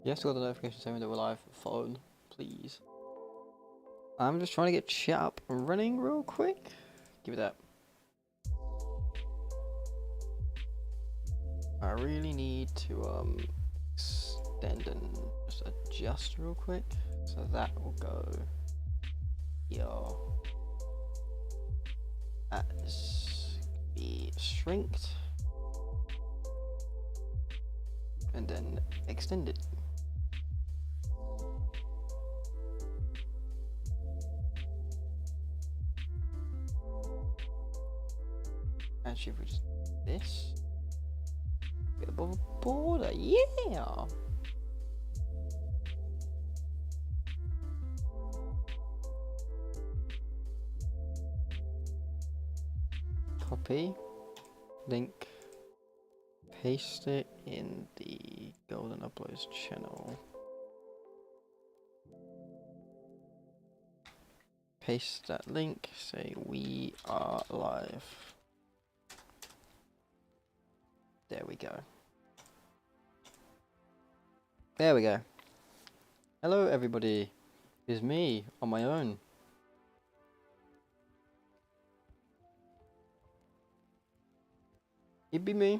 Yes, got the notification saying that we're live. Phone, please. I'm just trying to get chat up and running real quick. Give it that. I really need to extend and just adjust real quick. So that will go here. That is be shrinked and then extended. Actually, if we just this bit above a border, yeah. Copy, link, paste it in the Golden Uploads channel. Paste that link, say we are live. There we go. There we go. Hello everybody. It's me on my own. It'd be me.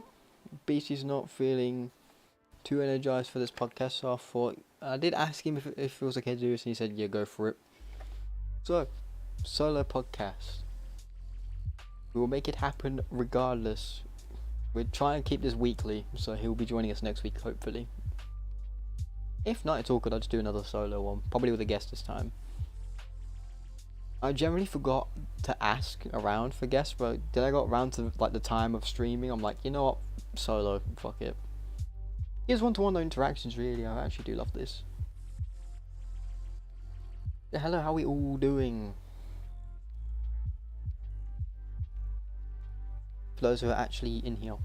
BC's not feeling too energized for this podcast, so I thought I did ask him if it was okay to do this, and he said, "Yeah, go for it." So, solo podcast. We will make it happen regardless. We're trying to keep this weekly, so he'll be joining us next week, hopefully. If not, it's all good. I'll just do another solo one, probably with a guest this time. I generally forgot to ask around for guests, but did I got around to like the time of streaming? I'm like, you know what, solo, fuck it. Here's one-to-one interactions, really. I actually do love this. Yeah, hello, how are we all doing? For those who are actually in here.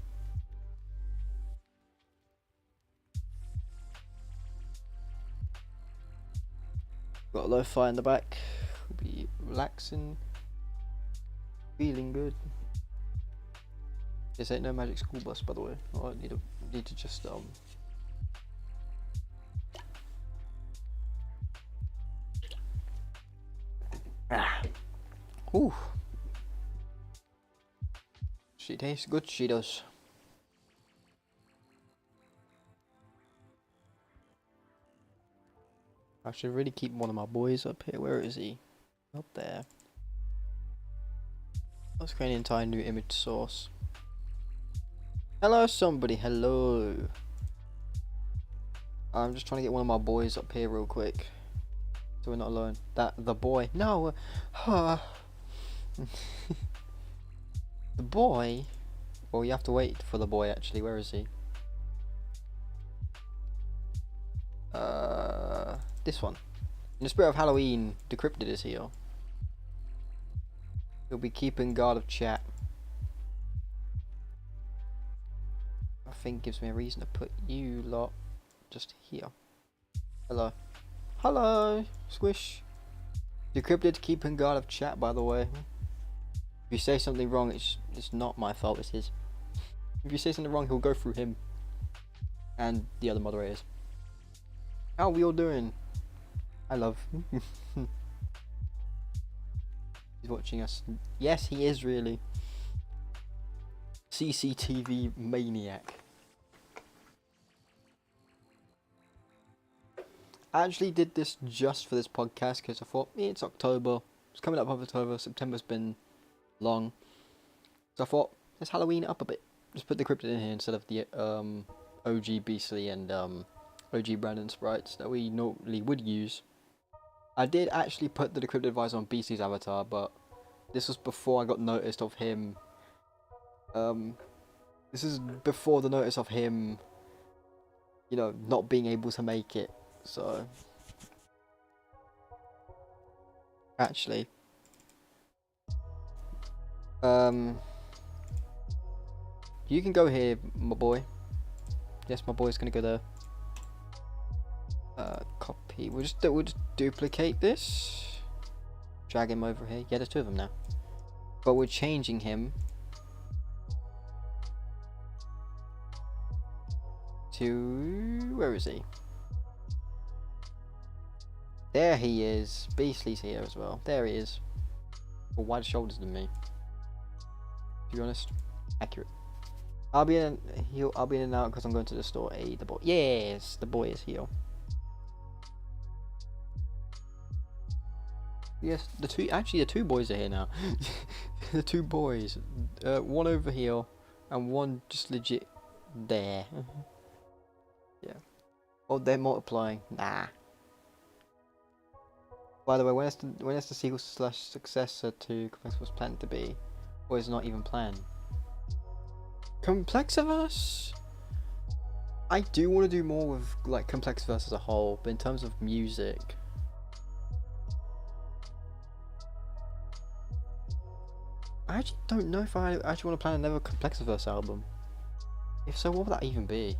Got a lo-fi in the back. We'll be relaxing. Feeling good. This ain't no magic school bus, by the way. I need to just Ooh. She tastes good, she does. I should really keep one of my boys up here. Where is he? Up there. Let's create an entire new image source. Hello, somebody. Hello. I'm just trying to get one of my boys up here real quick, so we're not alone. The boy. No. The boy. Well, you have to wait for the boy. Actually, where is he? This one. In the spirit of Halloween, Decrypted is here. He'll be keeping guard of chat. I think gives me a reason to put you lot just here. Hello. Hello, Squish. Decrypted keeping guard of chat, by the way. If you say something wrong, it's not my fault, it's his. If you say something wrong, he'll go through him and the other moderators. How are we all doing? I love. He's watching us. Yes, he is really. CCTV maniac. I actually did this just for this podcast because I thought, it's October. It's coming up of October. September's been long. So I thought, let's Halloween it up a bit. Just put the Decrypted in here instead of the OG Beastly and OG Brandon sprites that we normally would use. I did actually put the Decrypted advisor on Beastly's avatar, but this was before I got noticed of him. This is before the notice of him, you know, not being able to make it. So, actually, you can go here, my boy. Yes, my boy's gonna go there. Copy. We'll just duplicate this. Drag him over here. Yeah, there's two of them now. But we're changing him to, where is he? There he is. Beastly's here as well. There he is. With wider shoulders than me. To be honest, accurate. I'll be in and out because I'm going to the store. Hey, the boy. Yes, the boy is here. Yes, the two boys are here now. The two boys, one over here, and one just legit there. Yeah. Oh, they're multiplying. Nah. By the way, when is the sequel / successor to Complex was planned to be, or is not even planned? Complexiverse. I do want to do more with like Complexiverse as a whole, but in terms of music. I actually don't know if I actually want to plan another Complexiverse album. If so, what would that even be?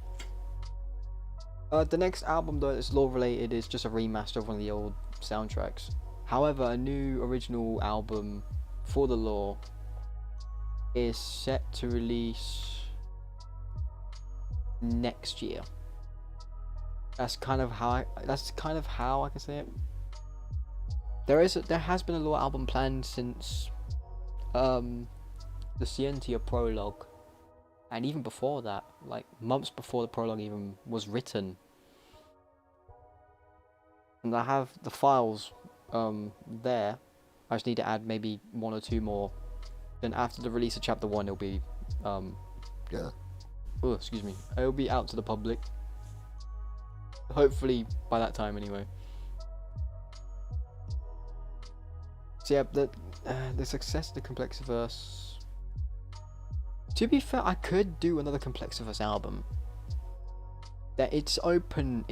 The next album, though, that's lore related, is just a remaster of one of the old soundtracks. However, a new original album for the lore is set to release next year. That's kind of how I can say it. There has been a lore album planned since the Scientia prologue, and even before that, like months before the prologue even was written. And I have the files there. I just need to add maybe 1 or 2 more. Then after the release of chapter 1, it'll be oh, excuse me, it'll be out to the public. Hopefully by that time anyway. So yeah, the success of the Complexiverse. To be fair, I could do another Complexiverse album. That it's open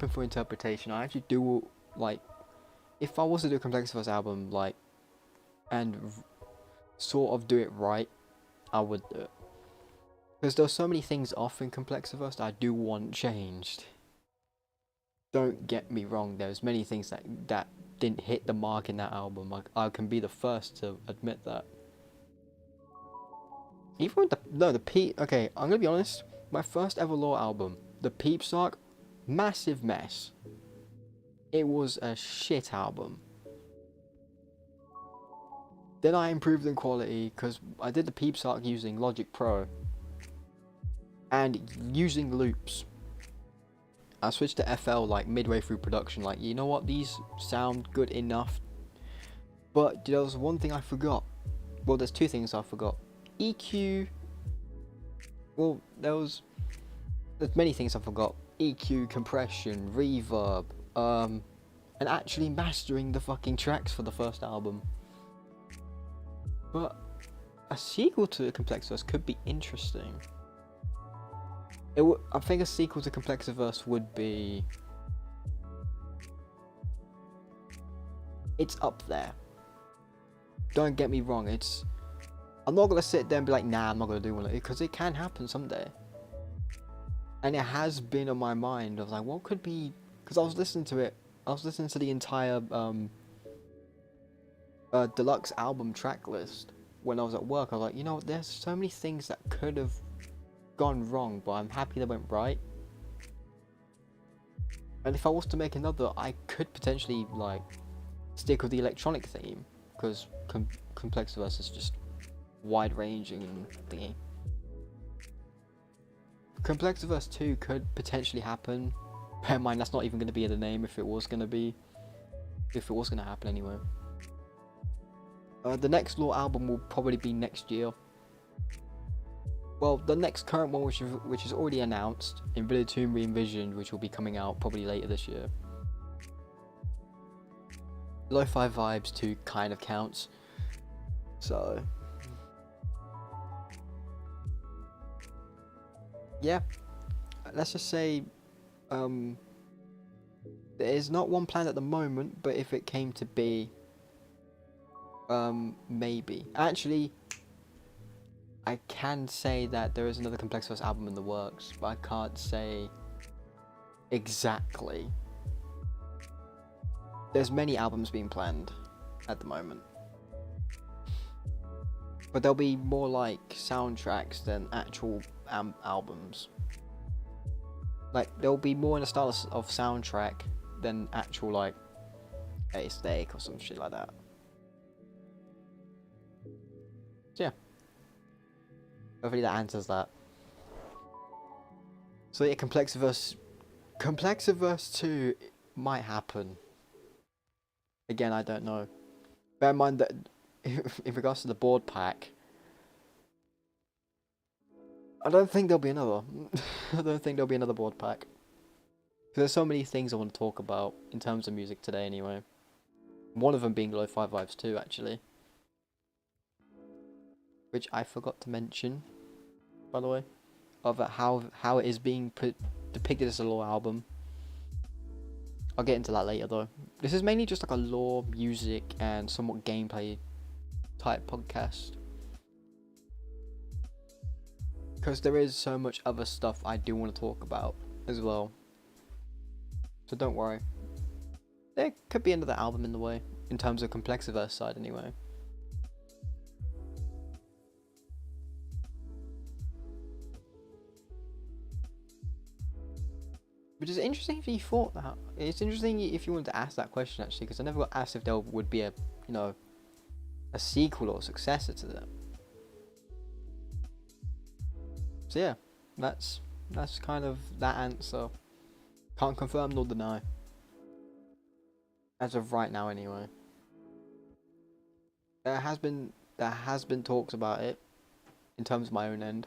for interpretation. I actually do like, if I was to do a Complexiverse album, like, and sort of do it right, I would do it. Because there's so many things off in Complexiverse that I do want changed. Don't get me wrong, there's many things that didn't hit the mark in that album. Like, I can be the first to admit that. Even with okay, I'm gonna be honest, my first ever lore album, the Peeps arc, massive mess. It was a shit album. Then I improved in quality because I did the Peeps arc using Logic Pro and using loops. I switched to FL like midway through production, like, you know what, these sound good enough. But there was one thing I forgot. Well, there's 2 things I forgot. EQ. Well, there's many things I forgot. EQ, compression, reverb, and actually mastering the fucking tracks for the first album. But a sequel to Complexiverse could be interesting. I think a sequel to Complexiverse would be. It's up there. Don't get me wrong. I'm not gonna sit there and be like, nah, I'm not gonna do one of it, because it can happen someday. And it has been on my mind. I was like, what could be? Because I was listening to it. I was listening to the entire deluxe album track list when I was at work. I was like, you know, there's so many things that could have gone wrong, but I'm happy they went right. And if I was to make another, I could potentially like stick with the electronic theme, because Complexiverse is just wide ranging and thingy. Complexiverse 2 could potentially happen. Bear in mind, that's not even going to be in the name if it was going to happen anyway. The next lore album will probably be next year. Well, the next current one, which is already announced, Invalid Tomb Re-Envisioned, which will be coming out probably later this year. Lo-Fi Vibes 2 kind of counts. So yeah, let's just say there is not one planned at the moment, but if it came to be, maybe. Actually, I can say that there is another Complexiverse album in the works, but I can't say exactly. There's many albums being planned at the moment, but they'll be more like soundtracks than actual albums. Like, they'll be more in the style of soundtrack than actual like a steak or some shit like that. So yeah, hopefully that answers that. So yeah, Complexiverse 2 might happen. Again, I don't know. Bear in mind that in regards to the board pack, I don't think there'll be another. I don't think there'll be another board pack. Because there's so many things I want to talk about in terms of music today anyway. One of them being Lo-Fi Vibes 2, actually. Which I forgot to mention, by the way. Of how it is being depicted as a lore album. I'll get into that later though. This is mainly just like a lore, music, and somewhat gameplay type podcast. Because there is so much other stuff I do want to talk about as well. So don't worry. There could be another album in the way, in terms of Complexiverse side anyway. Which is interesting if you thought that. It's interesting if you wanted to ask that question actually, because I never got asked if there would be a, you know, a sequel or a successor to them. So yeah, that's kind of that answer. Can't confirm nor deny. As of right now anyway. There has been talks about it in terms of my own end.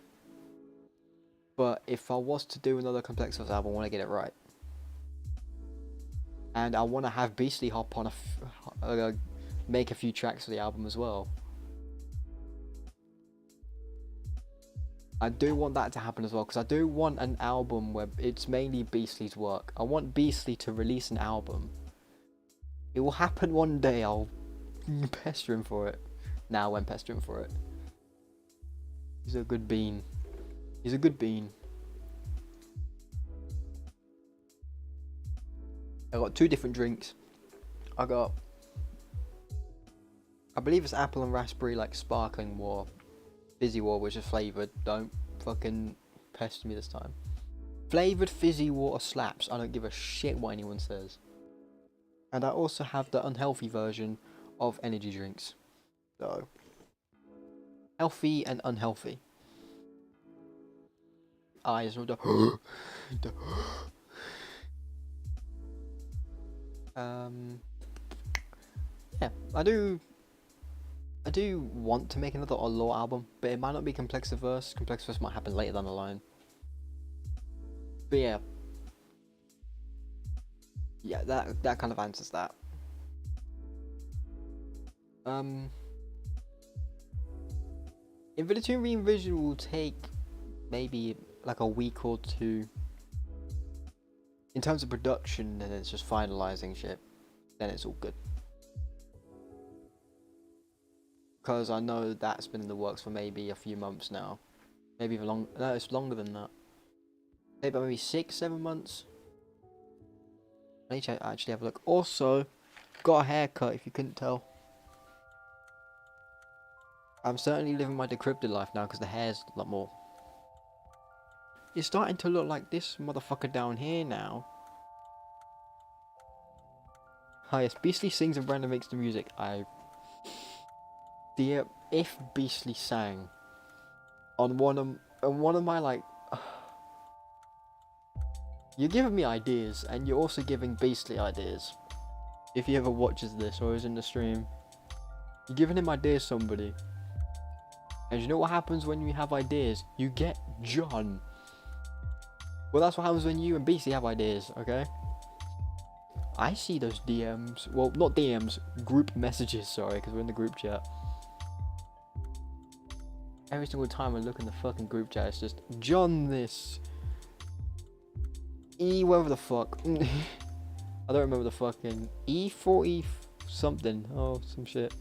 But if I was to do another Complexiverse album, I want to get it right. And I want to have Beastly hop on make a few tracks for the album as well. I do want that to happen as well, because I do want an album where it's mainly Beastly's work. I want Beastly to release an album. It will happen one day, I'll pester him for it. Now I won't pester him for it. He's a good bean. He's a good bean. I got 2 different drinks. I believe it's apple and raspberry, like sparkling water. Fizzy water, which is flavoured. Don't fucking pester me this time. Flavoured fizzy water slaps. I don't give a shit what anyone says. And I also have the unhealthy version of energy drinks. So, healthy and unhealthy. Eyes will do. Yeah, I do want to make another lore album, but it might not be Complexiverse. Complexiverse might happen later down the line. But yeah, that kind of answers that. Infinitude Re-Envision will take maybe like a week or 2. In terms of production, then it's just finalizing shit. Then it's all good. Because I know that's been in the works for maybe a few months now. Maybe even long. No, it's longer than that. Maybe 6-7 months. I need to actually have a look. Also, got a haircut if you couldn't tell. I'm certainly living my decrypted life now because the hair's a lot more. It's starting to look like this motherfucker down here now. Hi, yes, Beastly sings and Brandon makes the music. If Beastly sang on one of my like, you're giving me ideas, and you're also giving Beastly ideas. If he ever watches this or is in the stream, you're giving him ideas, somebody. And you know what happens when you have ideas? You get John. Well, that's what happens when you and Beastly have ideas, okay? I see those DMs. Well, not DMs, group messages, sorry, because we're in the group chat. Every single time I look in the fucking group chat, it's just, John this. Whatever the fuck. I don't remember the fucking E40 something. Oh, some shit.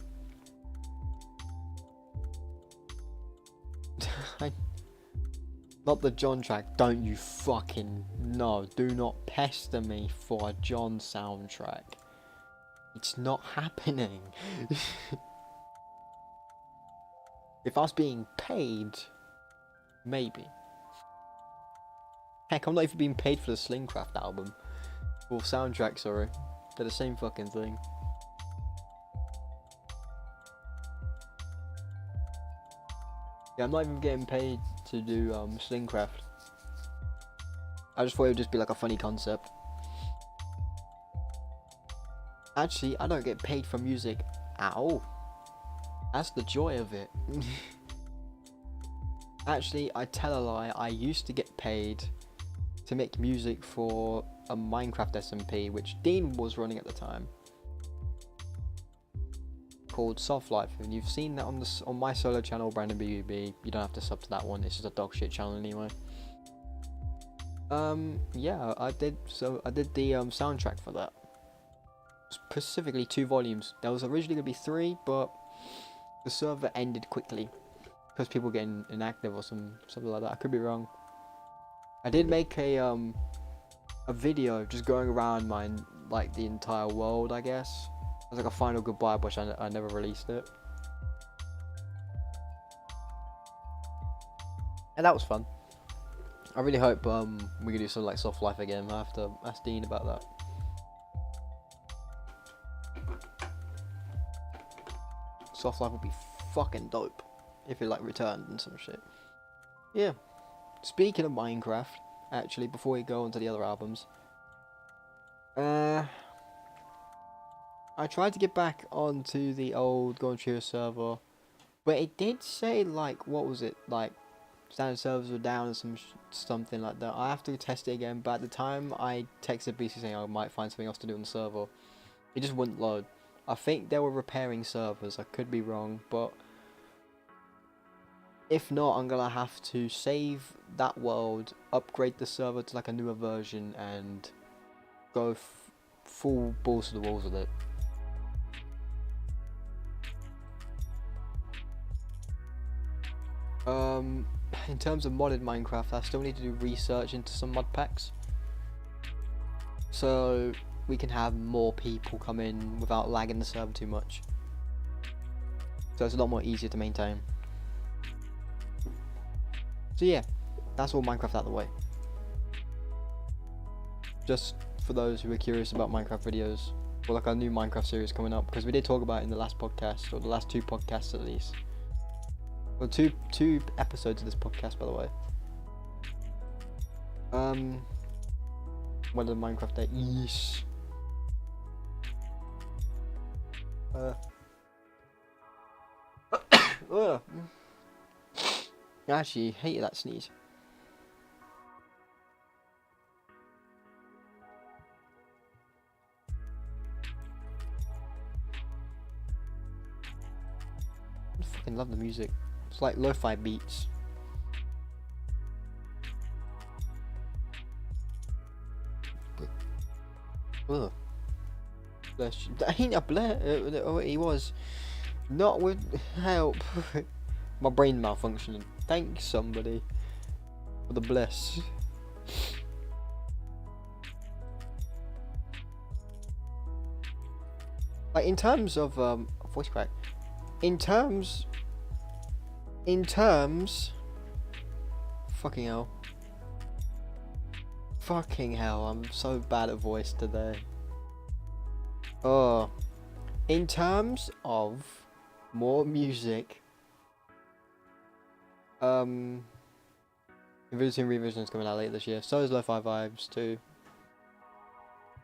Not the John track. Don't you fucking no. Do not pester me for a John soundtrack. It's not happening. If I was being paid, maybe. Heck, I'm not even being paid for the Slingcraft album. Or soundtrack, sorry. They're the same fucking thing. Yeah, I'm not even getting paid to do Slingcraft. I just thought it would just be like a funny concept. Actually, I don't get paid for music at all. That's the joy of it. Actually, I tell a lie, I used to get paid to make music for a Minecraft SMP, which Dean was running at the time, called Soft Life. And you've seen that on my solo channel, Brandon B.B.B. You don't have to sub to that one, it's just a dog shit channel anyway. Yeah, I did the soundtrack for that. Specifically 2 volumes. There was originally going to be 3, but the server ended quickly because people getting inactive or something like that. I could be wrong. I did make a video just going around like the entire world, I guess. It was like a final goodbye, but I never released it. And that was fun. I really hope we can do something like Soft Life again. I have to ask Dean about that. Soft Life would be fucking dope if it like returned and some shit. Yeah. Speaking of Minecraft, actually, before we go on to the other albums, I tried to get back onto the old Gone Trio server, but it did say like, what was it, like standard servers were down and something like that. I have to test it again, but at the time I texted BC saying I might find something else to do on the server. It just wouldn't load. I think they were repairing servers, I could be wrong, but if not, I'm gonna have to save that world, upgrade the server to like a newer version, and go full balls to the walls with it. In terms of modded Minecraft, I still need to do research into some mod packs, so we can have more people come in without lagging the server too much. So it's a lot more easier to maintain. So yeah, that's all Minecraft out of the way. Just for those who are curious about Minecraft videos, or like our new Minecraft series coming up, because we did talk about it in the last podcast, or the last 2 podcasts at least. Well, two episodes of this podcast, by the way. When the Minecraft day? Yeesh. I actually hated that sneeze. I fucking love the music. It's like lo-fi beats. Ugh. Bless you. That ain't a bless. He was not with help. My brain malfunctioning. Thanks somebody for the bless. Like in terms of voice crack. In terms. Fucking hell. Fucking hell, I'm so bad at voice today. Oh. In terms of more music, Infinity Revision is coming out later this year. So is Lo-Fi Vibes too.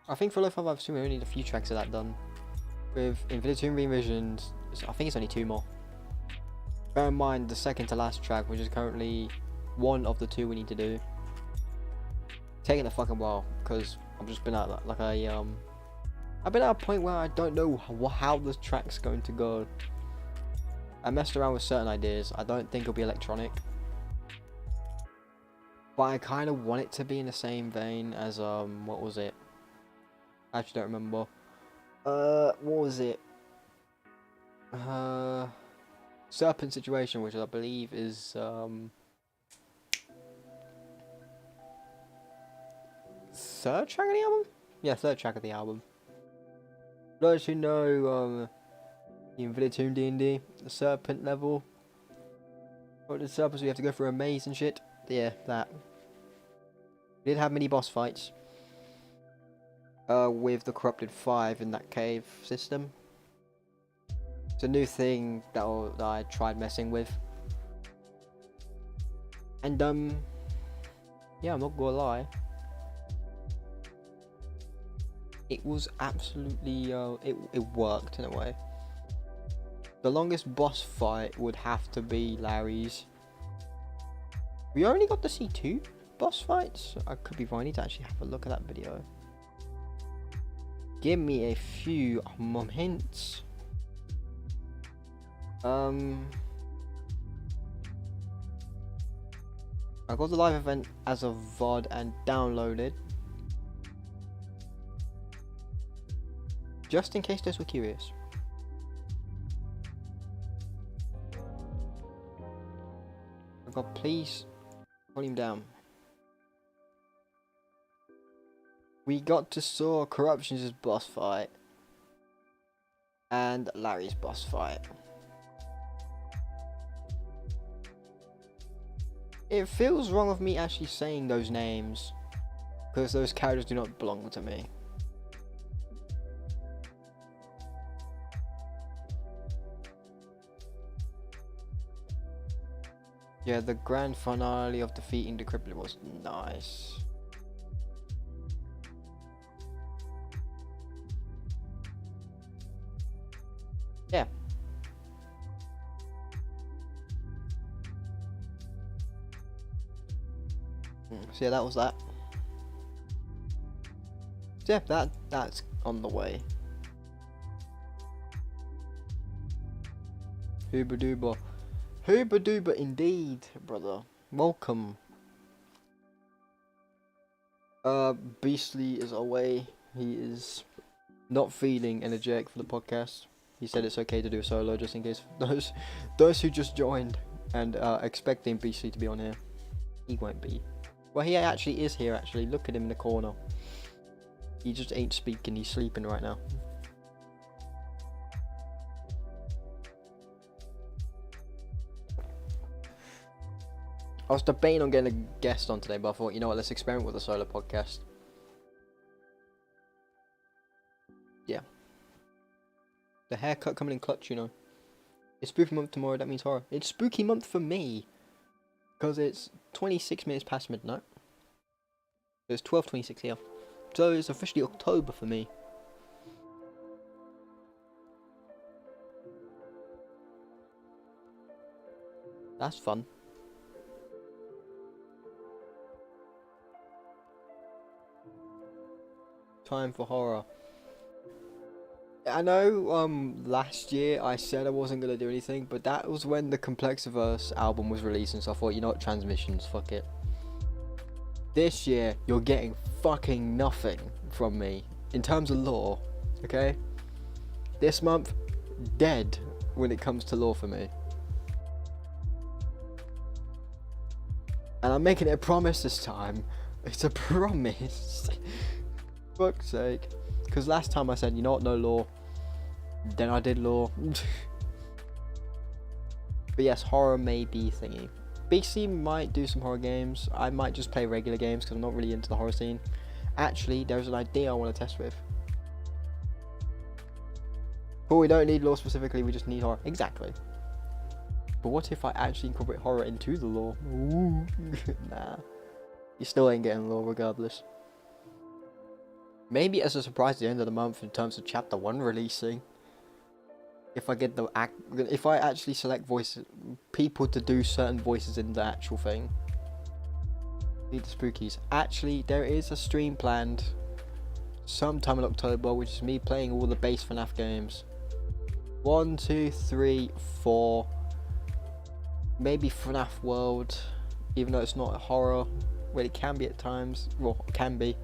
I think for Lo-Fi Vibes 2 we only need a few tracks of that done. With Infinity Revisions, I think it's only 2 more. Bear in mind the second to last track, which is currently one of the 2 we need to do. Taking a fucking while, because I've just been at like I've been at a point where I don't know how this track's going to go. I messed around with certain ideas. I don't think it'll be electronic, but I kind of want it to be in the same vein as what was it? I actually don't remember. What was it? Serpent Situation, which I believe is third track of the album? Yeah, third track of the album. For those who know the Infinity D&D, the Serpent level, what the serpents we have to go through a maze and shit. Yeah, that. We did have mini boss fights with the Corrupted 5 in that cave system. It's a new thing that I tried messing with. And yeah, I'm not gonna lie. It was absolutely it worked in a way. The longest boss fight would have to be Larry's. We only got to see 2 boss fights. I could be wrong. I need to actually have a look at that video. Give me a few hints. I got the live event as a VOD and downloaded. Just in case those were curious. I got please volume down. We got to saw Corruption's boss fight and Larry's boss fight. It feels wrong of me actually saying those names because those characters do not belong to me. Yeah, the grand finale of defeating the Crippler was nice. Yeah. So yeah, that was that. So yeah, that's on the way. Hooba dooba. Hooba dooba indeed, brother. Welcome. Beastly is away. He is not feeling energetic for the podcast. He said it's okay to do a solo just in case those who just joined and expecting Beastly to be on here. He won't be. Well, he actually is here, actually. Look at him in the corner. He just ain't speaking. He's sleeping right now. I was debating on getting a guest on today, but I thought, you know what, let's experiment with a solo podcast. Yeah. The haircut coming in clutch, you know. It's spooky month tomorrow, that means horror. It's spooky month for me. Because it's 26 minutes past midnight. It's 12:26 here. So it's officially October for me. That's fun. Time for horror. I know last year I said I wasn't going to do anything, but that was when the Complexiverse album was releasing, so I thought, you know what, transmissions, fuck it. This year, you're getting fucking nothing from me, in terms of lore, okay? This month, dead when it comes to lore for me. And I'm making it a promise this time. It's a promise. Fuck's sake. Because last time I said, you know what, no lore. Then I did lore. But yes, horror may be thingy. BC might do some horror games. I might just play regular games because I'm not really into the horror scene. Actually, there's an idea I want to test with. But we don't need lore specifically, we just need horror. Exactly. But what if I actually incorporate horror into the lore? Ooh. Nah. You still ain't getting lore regardless. Maybe as a surprise at the end of the month in terms of chapter 1 releasing. If I get the if I actually select voices, people to do certain voices in the actual thing. Need the spookies. Actually, there is a stream planned sometime in October, which is me playing all the base FNAF games. 1, 2, 3, 4. Maybe FNAF World, even though it's not a horror. Well, it can be at times. Well, it can be.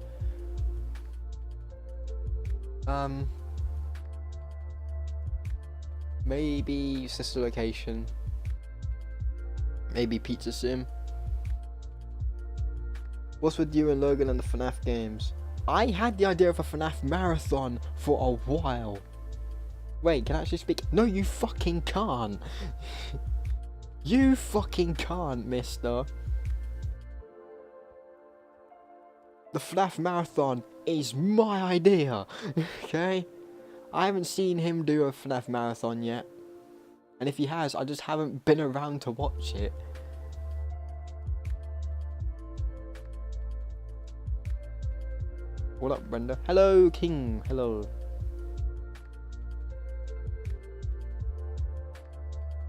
Maybe Sister Location. Maybe Pizza Sim. What's with you and Logan and the FNAF games? I had the idea of a FNAF marathon for a while. Wait, can I actually speak? No, you fucking can't. You fucking can't, mister. The FNAF marathon is my idea, okay? I haven't seen him do a FNAF marathon yet. And if he has, I just haven't been around to watch it. What up, Brenda? Hello, King. Hello.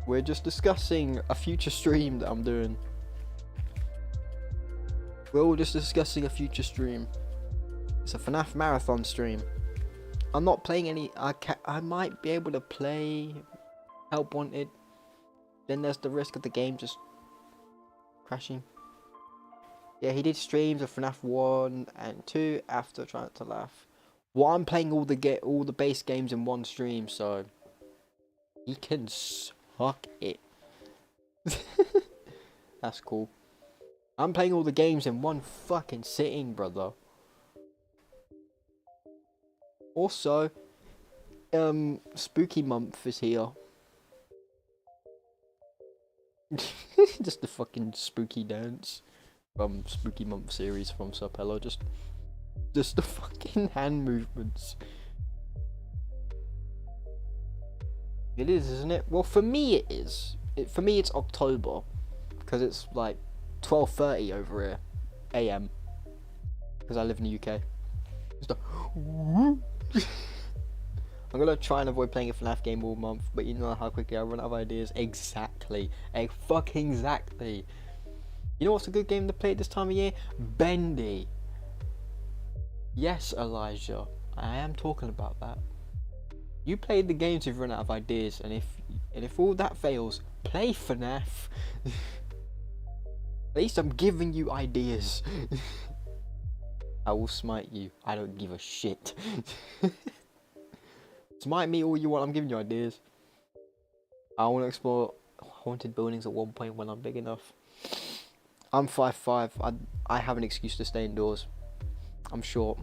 We're just discussing a future stream that I'm doing. We're all just discussing a future stream. It's a FNAF marathon stream. I'm not playing any. I might be able to play Help Wanted. Then there's the risk of the game just crashing. Yeah, he did streams of FNAF 1 and 2 after trying to laugh. Well, I'm playing all the base games in one stream, so he can suck it. That's cool. I'm playing all the games in one fucking sitting, brother. Also, Spooky Month is here. Just the fucking spooky dance from Spooky Month series from Sapello. Just the fucking hand movements. It is, isn't it? Well, for me it is. For me it's October, because it's like 12:30 over here, AM. Because I live in the UK. I'm gonna try and avoid playing a FNAF game all month, but you know how quickly I run out of ideas. Exactly. Fucking exactly. You know what's a good game to play at this time of year? Bendy. Yes, Elijah. I am talking about that. You played the games you've run out of ideas, and if all that fails, play FNAF. At least I'm giving you ideas. I will smite you. I don't give a shit. Smite me all you want, I'm giving you ideas. I want to explore haunted buildings at one point when I'm big enough. I'm 5'5". I have an excuse to stay indoors. I'm short.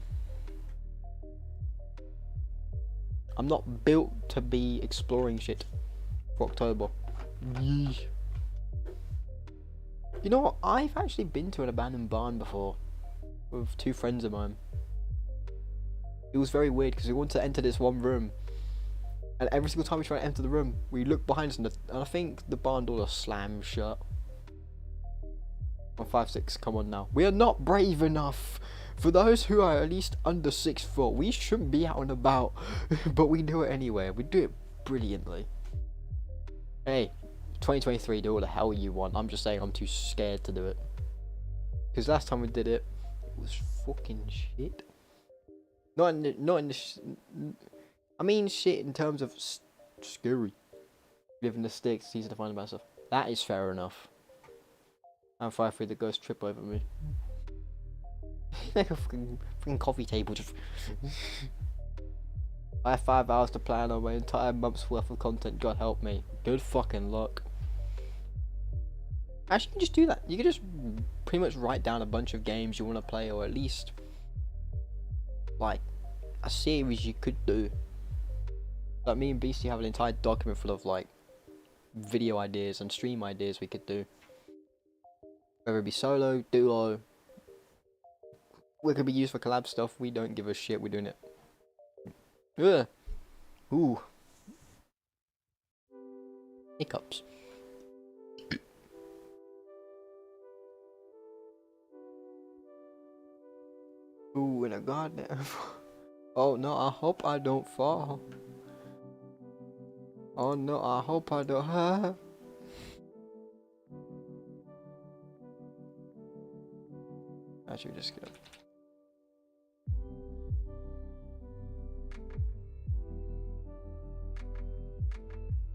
I'm not built to be exploring shit for October. Yeesh. You know what? I've actually been to an abandoned barn before with 2 friends of mine. It was very weird because we wanted to enter this one room, and every single time we try to enter the room, we look behind us and I think the barn door slammed shut. On 5'6", come on now. We are not brave enough. For those who are at least under 6 foot, we shouldn't be out and about, but we do it anyway. We do it brilliantly. Hey, 2023, do what the hell you want. I'm just saying I'm too scared to do it. Because last time we did it, it was fucking shit. Not in the I mean shit in terms of scary. Living the sticks, it's easy to find about stuff. That is fair enough. I'm 5'3", the ghost trip over me. Like a fucking coffee table. Just I have 5 hours to plan on my entire month's worth of content. God help me. Good fucking luck. Actually, you can just do that. You can just pretty much write down a bunch of games you want to play, or at least like a series you could do. Like me and BC have an entire document full of like video ideas and stream ideas we could do. Whether it be solo, duo, it could be used for collab stuff. We don't give a shit. We're doing it. Ugh. Ooh. Hiccups. Ooh, in a goddamn. Oh no, I hope I don't fall. Oh no, I hope I don't. Actually, just go.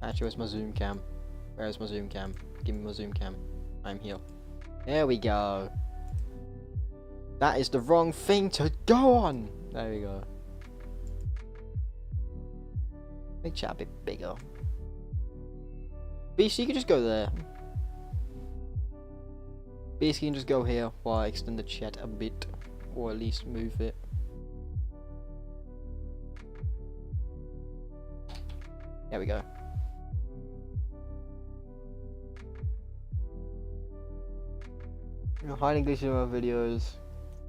Actually, where's my zoom cam? Where's my zoom cam? Give me my zoom cam. I'm here. There we go. That is the wrong thing to go on. There we go. Make chat a bit bigger. BC, you can just go there. BC can just go here while I extend the chat a bit, or at least move it. There we go. You know, hiding glitches in my videos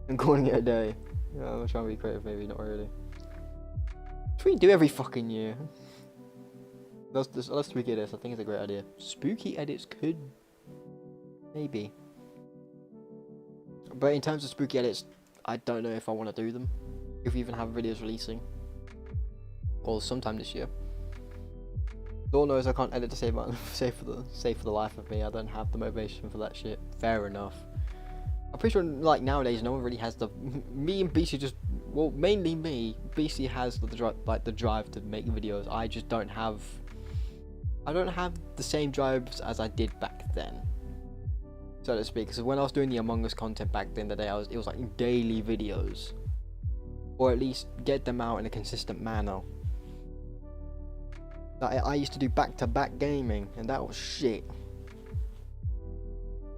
and calling it a day. Yeah, I'm trying to be creative, maybe not really. That's what we do every fucking year. Let's spooky edits. I think it's a great idea. Spooky edits could maybe. But in terms of spooky edits, I don't know if I want to do them. If we even have videos releasing. Or sometime this year. Lord knows I can't edit to save for the life of me. I don't have the motivation for that shit. Fair enough. I'm pretty sure like nowadays no one really has the me and BC just well mainly me. BC has the drive to make videos. I just don't have the same drives as I did back then, so to speak. Because when I was doing the Among Us content back then, it was like daily videos, or at least get them out in a consistent manner. I used to do back-to-back gaming, and that was shit.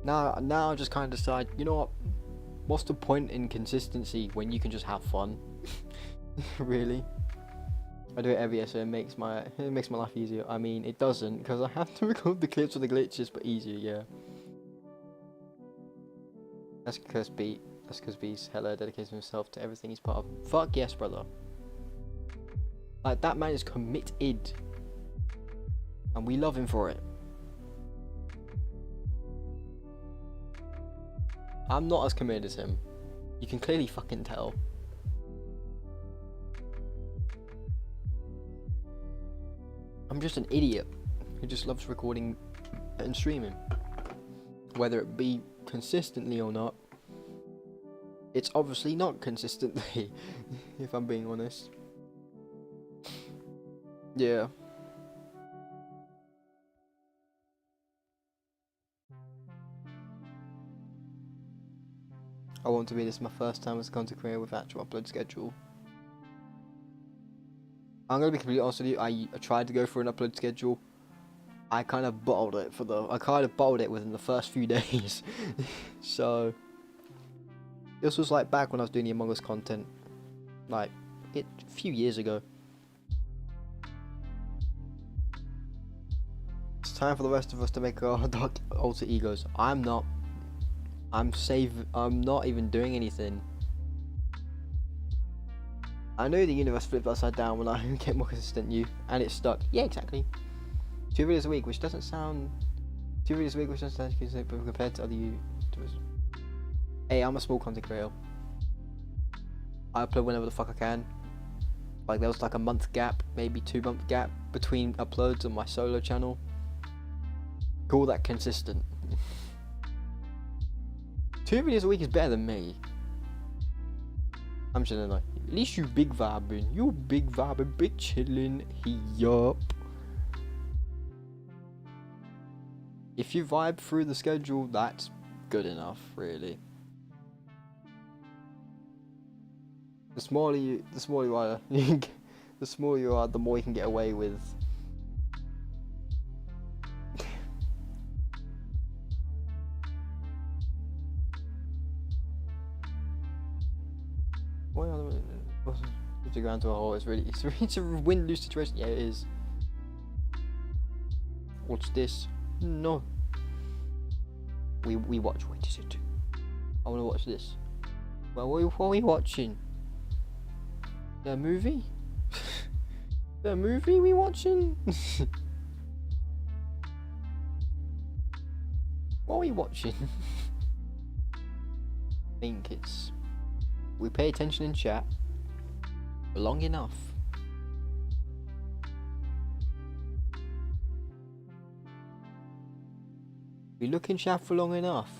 Now I just kind of decide, you know what? What's the point in consistency when you can just have fun? Really? I do it every year, so it makes my life easier. I mean, it doesn't, because I have to record the clips with the glitches, but easier, yeah. That's because B's hella dedicates himself to everything he's part of. Fuck yes, brother. Like, that man is committed, and we love him for it. I'm not as committed as him. You can clearly fucking tell. I'm just an idiot who just loves recording and streaming. Whether it be consistently or not, it's obviously not consistently, if I'm being honest. Yeah. I want to be this my first time as a content creator with actual upload schedule. I'm gonna be completely honest with you. I tried to go for an upload schedule. I kind of bottled it within the first few days. So this was like back when I was doing the Among Us content, like a few years ago. It's time for the rest of us to make our dark alter egos. I'm not. I'm not even doing anything. I know the universe flipped upside down when I get more consistent and it's stuck. Yeah, exactly. 2 videos a week, which doesn't sound consistent, but compared to other YouTubers. Hey, I'm a small content creator. I upload whenever the fuck I can. Like, there was like a month gap, maybe 2 month gap between uploads on my solo channel. Call that consistent. 2 videos a week is better than me. I'm chilling like, at least you big vibing. You big vibing, big chilling. Yup. If you vibe through the schedule, that's good enough, really. The smaller you are, the more you can get away with. It's a ground to a hole. It's a win-lose situation. Yeah, it is. Watch this. No. We watch. Wait, is it? I want to watch this. Well, what are we watching? The movie? The movie we watching? What are we watching? I think it's. We pay attention in chat long enough. We look in chat for long enough.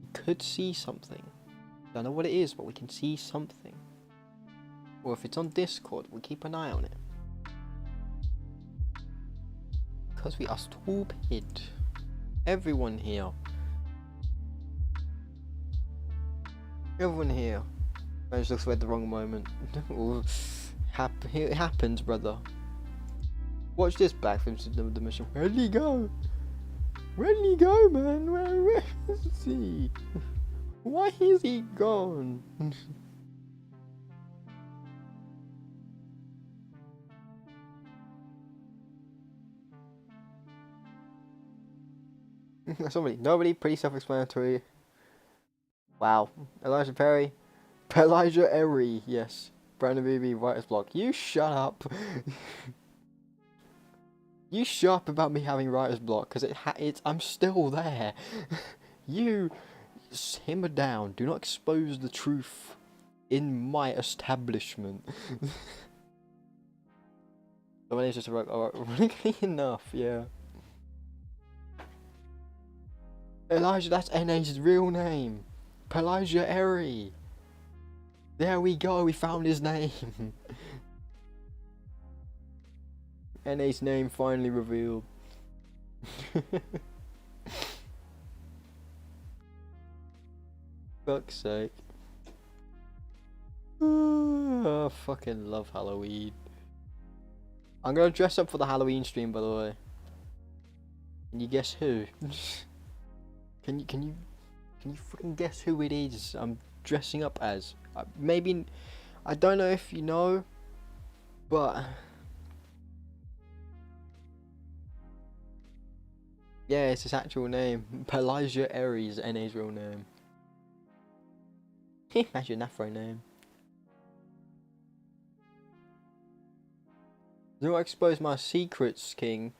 We could see something. Don't know what it is, but we can see something. Or if it's on Discord, we keep an eye on it. Because we are stupid. Everyone here. Everyone here. I just looks away at the wrong moment. It happens, brother. Watch this back from the mission. Where'd he go? Where'd he go, man? Where is he? Why is he gone? Nobody, pretty self-explanatory. Wow. Elijah Perry. Elijah Erie, yes. Brandon B.B.B. writer's block. You shut up. You shut up about me having writer's block, because I'm still there. You simmer down. Do not expose the truth in my establishment. The one is just like, ironically enough, yeah. Elijah, that's NA's real name. Elijah Erie. There we go, we found his name. NA's name finally revealed. Fuck's sake. I fucking love Halloween. I'm gonna dress up for the Halloween stream, by the way. Can you guess who? Can you fucking guess who it is I'm dressing up as? Maybe, I don't know if you know, but yeah, it's his actual name. Elijah Aries, NA's real name. Imagine that for a name. Do not expose my secrets, King.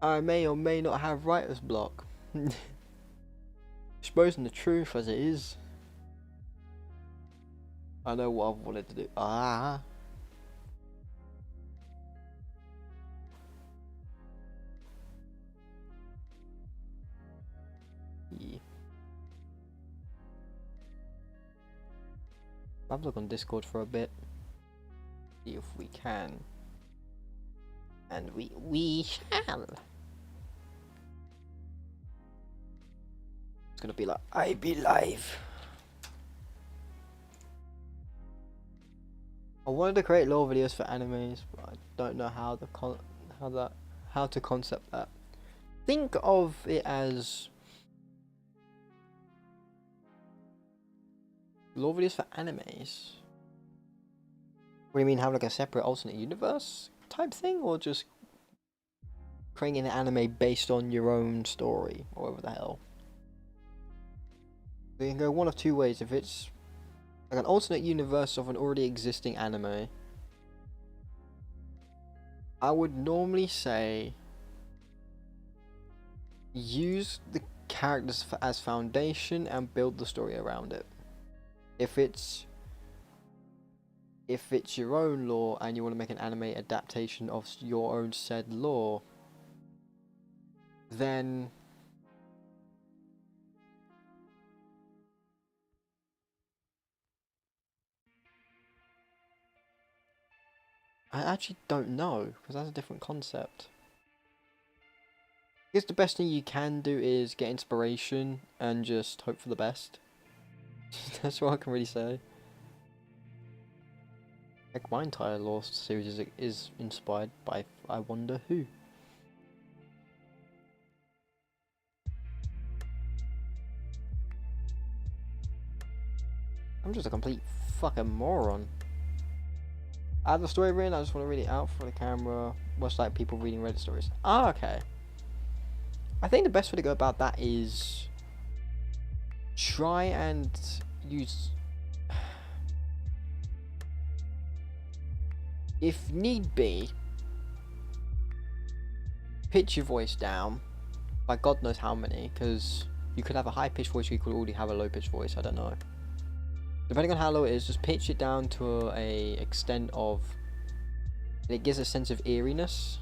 I may or may not have writer's block. Exposing the truth as it is. I know what I've wanted to do. Ah. Yeah. I've looked on Discord for a bit. See if we can. And we shall. It's gonna be like, I be live. I wanted to create lore videos for animes, but I don't know how to concept that. Think of it as lore videos for animes. What do you mean, have like a separate alternate universe type thing, or just creating an anime based on your own story, or whatever the hell? You can go one of two ways. If it's like an alternate universe of an already existing anime, I would normally say use the characters as foundation and build the story around it. If it's your own lore and you want to make an anime adaptation of your own said lore, then I actually don't know, because that's a different concept. I guess the best thing you can do is get inspiration and just hope for the best. That's what I can really say. Like, my entire lore series is inspired by I wonder who. I'm just a complete fucking moron. I have the story written, I just want to read it out for the camera. Much like people reading Reddit stories. Ah, okay. I think the best way to go about that is try and use, if need be, pitch your voice down by God knows how many, because you could have a high pitched voice, or you could already have a low pitched voice, I don't know. Depending on how low it is, just pitch it down to a extent of it gives a sense of eeriness.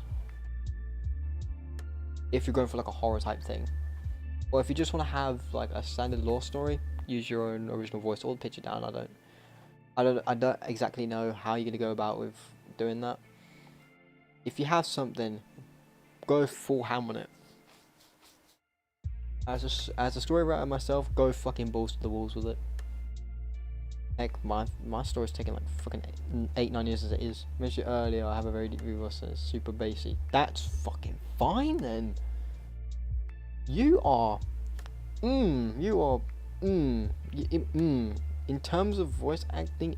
If you're going for like a horror type thing, or if you just want to have like a standard lore story, use your own original voice or pitch it down. I don't exactly know how you're gonna go about with doing that. If you have something, go full ham on it. As a story writer myself, go fucking balls to the walls with it. Heck, my story's taking like fucking 8-9 years as it is. Mentioned earlier, I have a very deep voice and it's super bassy. That's fucking fine then. You are, in terms of voice acting,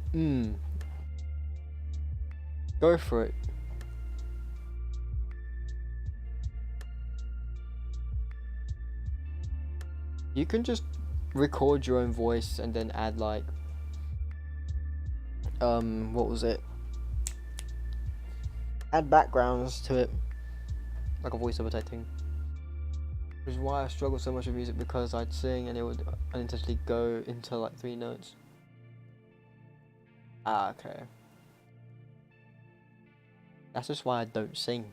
go for it. You can just record your own voice and then add like, what was it? Add backgrounds to it, like a voiceover type thing. Which is why I struggle so much with music, because I'd sing and it would unintentionally go into like 3 notes. Ah, okay. That's just why I don't sing.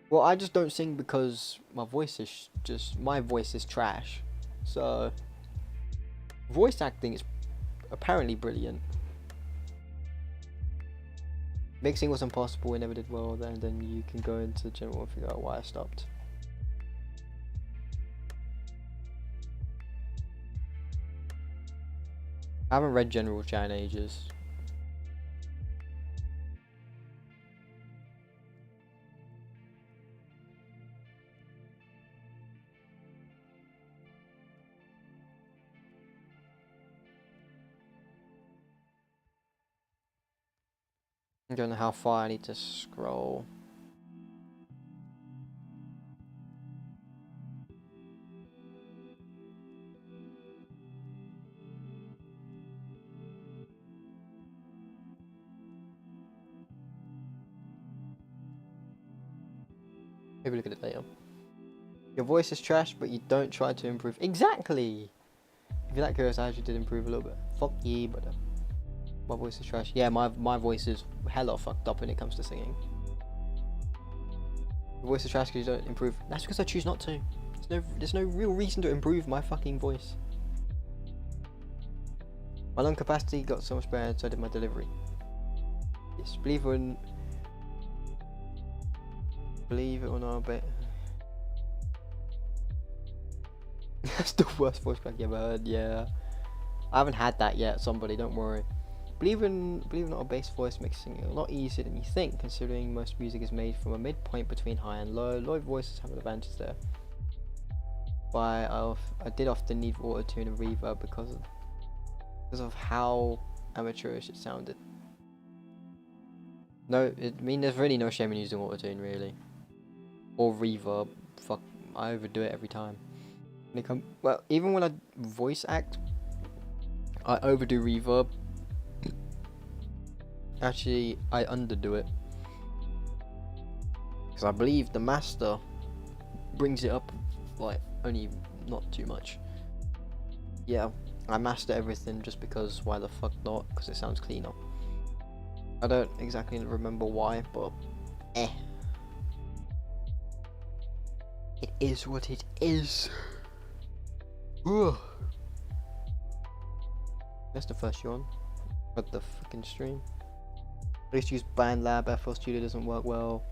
Well, I just don't sing because my voice is my voice is trash. So, voice acting is apparently brilliant. Mixing was impossible, we never did well then you can go into general and figure out why I stopped. I haven't read general chat in ages. I don't know how far I need to scroll. Maybe look at it later. Your voice is trash, but you don't try to improve. Exactly! If you're that curious, I actually did improve a little bit. Fuck yeah, but my voice is trash. Yeah, my voice is hella fucked up when it comes to singing. Your voice is trash because you don't improve. That's because I choose not to. There's no real reason to improve my fucking voice. My lung capacity got so much better, so did my delivery. Yes, believe it or not, but that's the worst voice crack you ever heard. Yeah, I haven't had that yet. Somebody, don't worry. Believe it or not, a bass voice makes singing a lot easier than you think, considering most music is made from a midpoint between high and low. Low voices have an advantage there. But I did often need auto-tune and reverb because of how amateurish it sounded. No, there's really no shame in using auto-tune, really. Or reverb. Fuck, I overdo it every time. Well, even when I voice act, I overdo reverb. Actually, I underdo it. Because I believe the master brings it up, like, only not too much. Yeah, I master everything just because why the fuck not? Because it sounds cleaner. I don't exactly remember why, but It is what it is. Ugh. That's the first yawn. But the fucking stream. I used to use BandLab, FL Studio doesn't work well.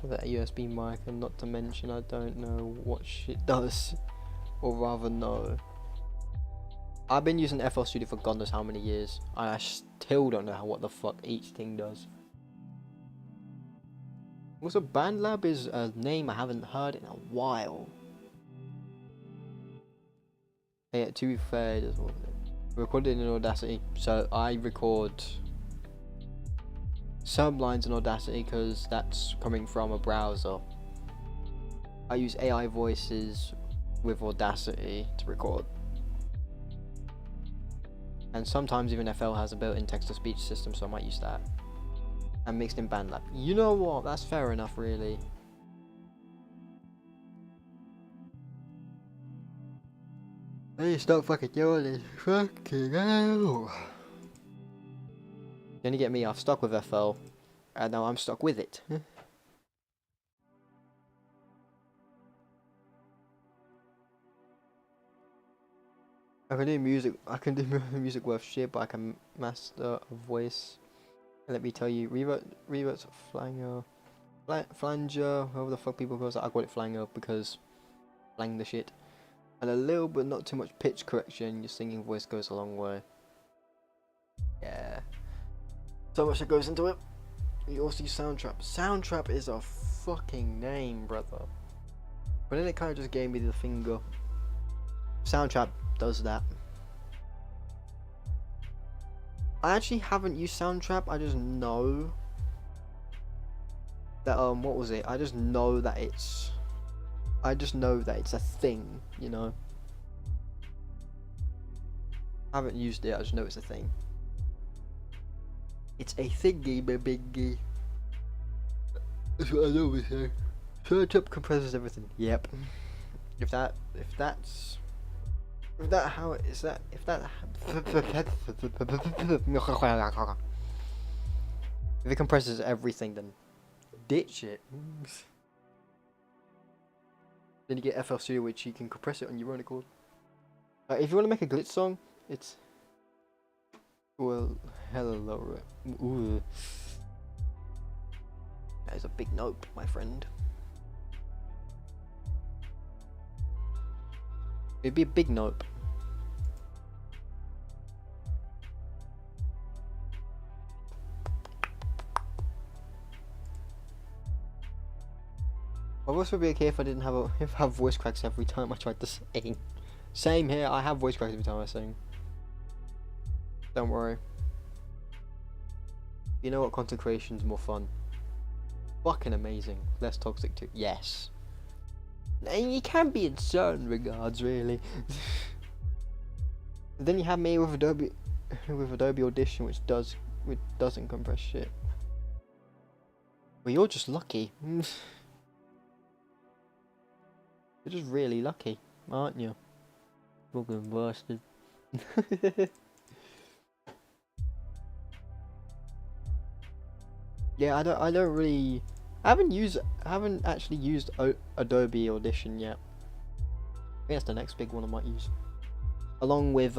With a USB mic, and not to mention I don't know what shit does. Or rather no. I've been using FL Studio for God knows how many years, and I still don't know what the fuck each thing does. Also, BandLab is a name I haven't heard in a while. Yeah, to be fair, it recorded in Audacity, so I record some lines in Audacity because that's coming from a browser. I use AI voices with Audacity to record. And sometimes even FL has a built-in text-to-speech system, so I might use that. And mixed in BandLab. You know what? That's fair enough, really. Hey, stop fucking yawning. Fucking hell. You only get me, I've stuck with FL. And now I'm stuck with it. I can do music worth shit, but I can master a voice. And let me tell you, revert's flanger, however the fuck people call it. I call it flanger because flang the shit. And a little but not too much pitch correction, your singing voice goes a long way. Yeah. So much that goes into it. You also use Soundtrap. Soundtrap is a fucking name, brother. But then it kind of just gave me the finger. Soundtrap does that. I actually haven't used Soundtrap, I just know that, what was it? I just know that it's a thing, you know? I haven't used it, I just know it's a thing. It's a thingy, my biggie. That's what I always say. Photoshop compresses everything. Yep. If that how is that if that if it compresses everything, then ditch it. Then you get FL Studio, which you can compress it on your own accord. If you want to make a glitch song, it's well, hello. Ooh, that is a big nope, my friend. It'd be a big nope. My voice would be okay if I didn't have voice cracks every time I tried to sing. Same here, I have voice cracks every time I sing. Don't worry. You know what? Content creation's more fun. Fucking amazing. Less toxic too. Yes. And you can be in certain regards, really. Then you have me with Adobe Audition, which doesn't compress shit. Well, you're just lucky. You're just really lucky, aren't you? Fucking bastard. Yeah, I don't really. I haven't actually used Adobe Audition yet. I think that's the next big one I might use, along with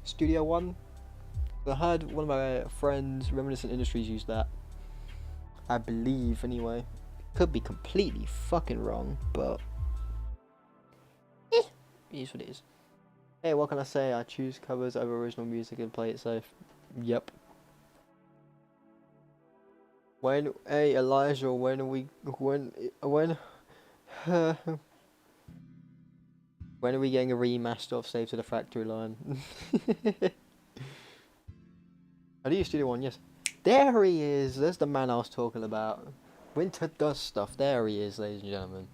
Studio One. I heard one of my friends, Reminiscent Industries, use that. I believe, anyway. Could be completely fucking wrong, but it is what it is. Hey, what can I say? I choose covers over original music and play it safe. Yep. Hey Elijah, when are we getting a remaster of Save to the Factory Line? I do use Studio One, yes. There he is. There's the man I was talking about. Winter does stuff. There he is, ladies and gentlemen.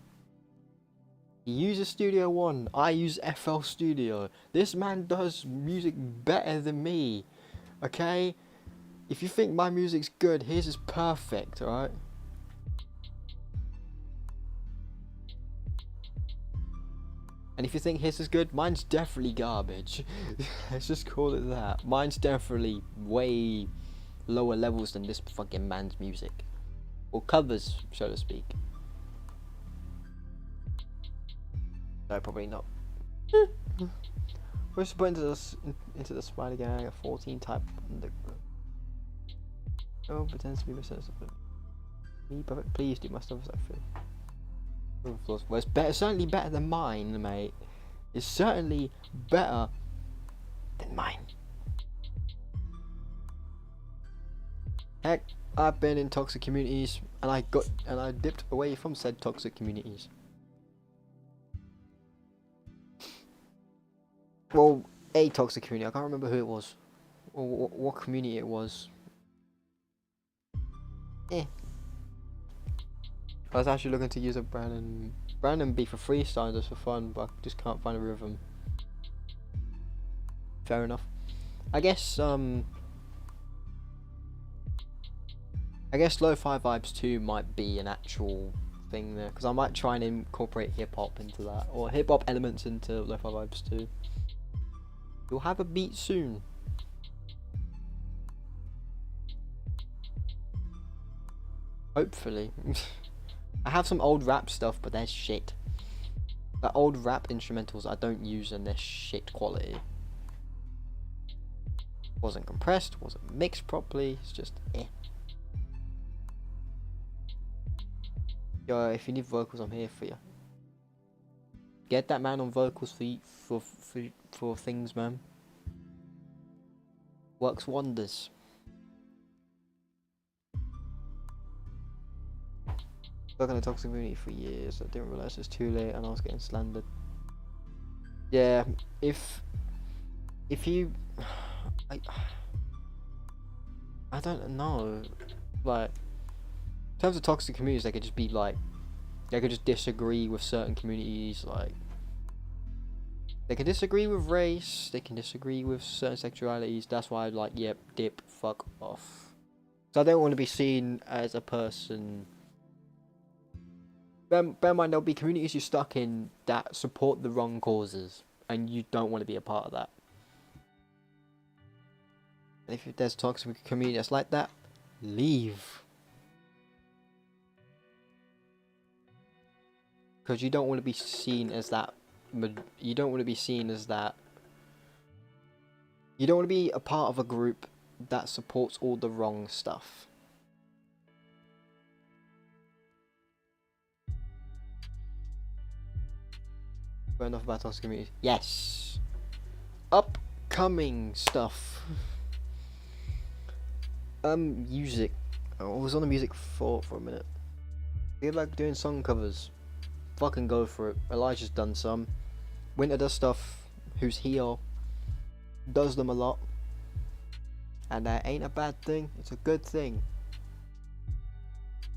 He uses Studio One. I use FL Studio. This man does music better than me. Okay? If you think my music's good, his is perfect, alright? And if you think his is good, mine's definitely garbage. Let's just call it that. Mine's definitely way lower levels than this fucking man's music. Or covers, so to speak. No, probably not. We're just put into the spider gang at 14 type. Oh, pretends to be misunderstood. Me, but please do my stuff as I feel. Well, it's better, certainly better than mine, mate. It's certainly better than mine. Heck, I've been in toxic communities, and I dipped away from said toxic communities. Well, a toxic community. I can't remember who it was, or what community it was. I was actually looking to use a Brandon B for freestyle just for fun, but I just can't find a rhythm. Fair enough. I guess lo-fi vibes 2 might be an actual thing there, because I might try and incorporate hip hop into that, or hip hop elements into lo-fi vibes 2. You'll have a beat soon. Hopefully. I have some old rap stuff, but they're shit. The old rap instrumentals I don't use, and they're shit quality. Wasn't compressed, wasn't mixed properly, it's just eh. Yo, if you need vocals, I'm here for you. Get that man on vocals for things, man. Works wonders. Worked in a toxic community for years. I didn't realise it was too late, and I was getting slandered. Yeah, if you, I don't know. Like, in terms of toxic communities, they could just be like, they could just disagree with certain communities. Like, they can disagree with race. They can disagree with certain sexualities. That's why I'm like, yep, dip, fuck off. So I don't want to be seen as a person bear in mind there'll be communities you're stuck in that support the wrong causes, and you don't want to be a part of that. And if there's toxic community that's like that, leave. Because you don't want to be seen as that. You don't want to be seen as that. You don't want to be a part of a group that supports all the wrong stuff. Fair enough about toxic communities. Yes. Upcoming stuff. Music. I was on the music for a minute. Feel like doing song covers. Fucking go for it. Elijah's done some. Winter does stuff. Who's here? Does them a lot. And that ain't a bad thing. It's a good thing.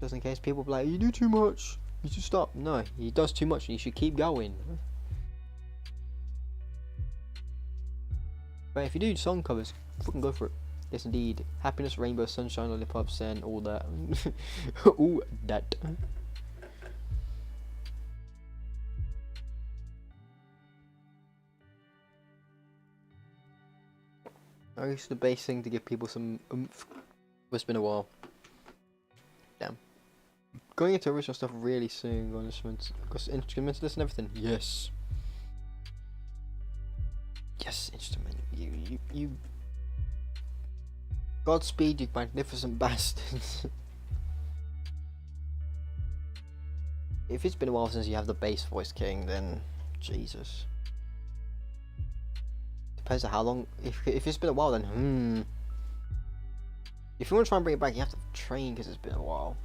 Just in case people be like, you do too much. You should stop. No, he does too much and you should keep going. But if you do song covers, fucking go for it. Yes, indeed. Happiness, rainbow, sunshine, lollipops, and all that. All that. I used the bass thing to give people some oomph. It's been a while. Damn. Going into original stuff really soon. On instrumentalists and everything. Yes. Yes, instrument. You. Godspeed, you magnificent bastards. If it's been a while since you have the bass voice king, then Jesus. Depends on how long. If it's been a while, then If you want to try and bring it back, you have to train because it's been a while.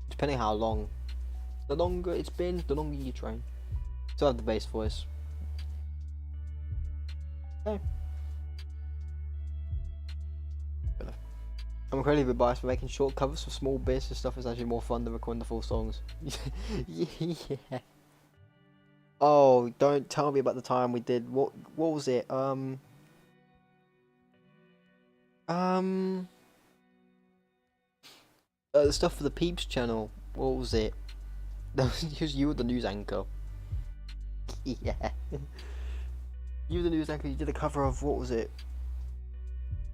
Depending how long. The longer it's been, the longer you train. Still have the bass voice. Okay. I'm incredibly biased for making short covers for small bits and stuff is actually more fun than recording the full songs. Yeah. Oh, don't tell me about the time we did what was it? The stuff for the Peeps channel. What was it? That was you were the news anchor. Yeah. You were the news anchor. You did a cover of what was it?